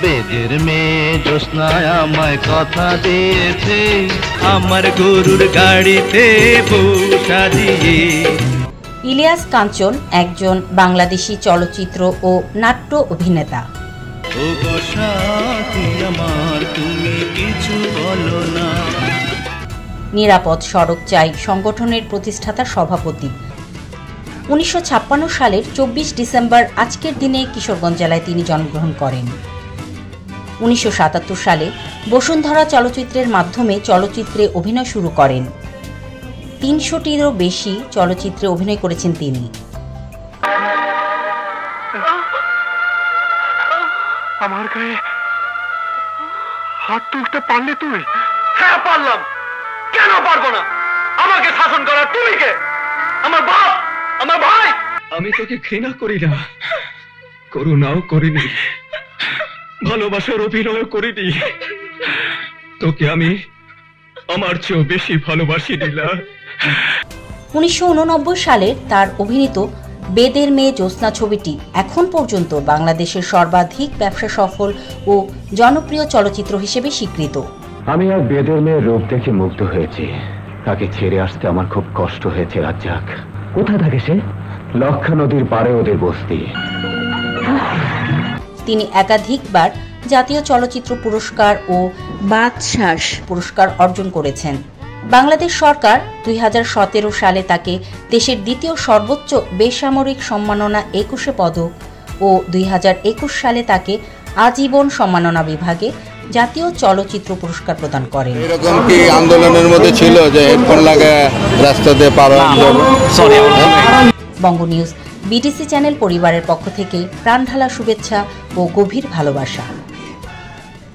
বেদের মেয়ে জ্যোৎস্নায় আমায় কথা দিয়েছে আমার গরুর গাড়িতে বউ সাজিয়ে। ইলিয়াস কাঞ্চন একজন বাংলাদেশি চলচ্চিত্র ও নাট্য অভিনেতা। ওগো সাথী আমার তুমি কিছু বলো না। নিরাপদ সড়ক চাই সংগঠনের প্রতিষ্ঠাতা সভাপতি। 1956 সালের 24 ডিসেম্বর আজকের দিনে কিশোরগঞ্জ জেলায় তিনি জন্মগ্রহণ করেন। 1977 সালে বসুন্ধরা চলচ্চিত্রের মাধ্যমে চলচ্চিত্রে অভিনয় শুরু করেন। 300টিরও বেশি চলচ্চিত্রে অভিনয় করেছেন তিনি। আমার গায়ে হাত তুলতে পারলে তুই? হ্যাঁ পারলাম, কেন পারবো না? আমাকে শাসন করা তুমি কে? আমার বাপ, আমার ভাই। আমি তোকে ঘৃণা করি না, করুণাও করিনি, ভালোবাসার অভিনয় করিনি। তোকে আমি আমার চেয়েও বেশি ভালোবাসি নীলা। 1989 সালের তার অভিনীত বেদের মেয়ে জ্যোৎস্না ছবিটি এখন পর্যন্ত বাংলাদেশের সর্বাধিক ব্যবসা সফল ও জনপ্রিয় চলচ্চিত্র হিসেবে স্বীকৃত। আমি আর বেদের মেয়ের রূপ দেখে মুগ্ধ হয়েছি। তাকে ছেড়ে আসতে আমার খুব কষ্ট হয়েছে। রাজ্জাক কোথায় থাকে সে? লক্ষা নদীর পারে ওদের বস্তি। তিনি একাধিকবার জাতীয় চলচ্চিত্র পুরস্কার ও বাদশাহ পুরস্কার অর্জন করেছেন। বাংলাদেশ সরকার 2017 সালে তাকে দেশের দ্বিতীয় সর্বোচ্চ বেসামরিক সম্মাননা 21 পদক ও 2021 সালে তাকে আজীবন সম্মাননা বিভাগে জাতীয় চলচ্চিত্র পুরস্কার প্রদান করেন। এরকম কি আন্দোলনের মধ্যে ছিল যে হেডফোন লাগায় রাস্তা দিয়ে পার হওয়া যাবে? বঙ্গ নিউজ বিটিসি চ্যানেল পরিবারের পক্ষ থেকে প্রাণঢালা শুভেচ্ছা ও গভীর ভালোবাসা।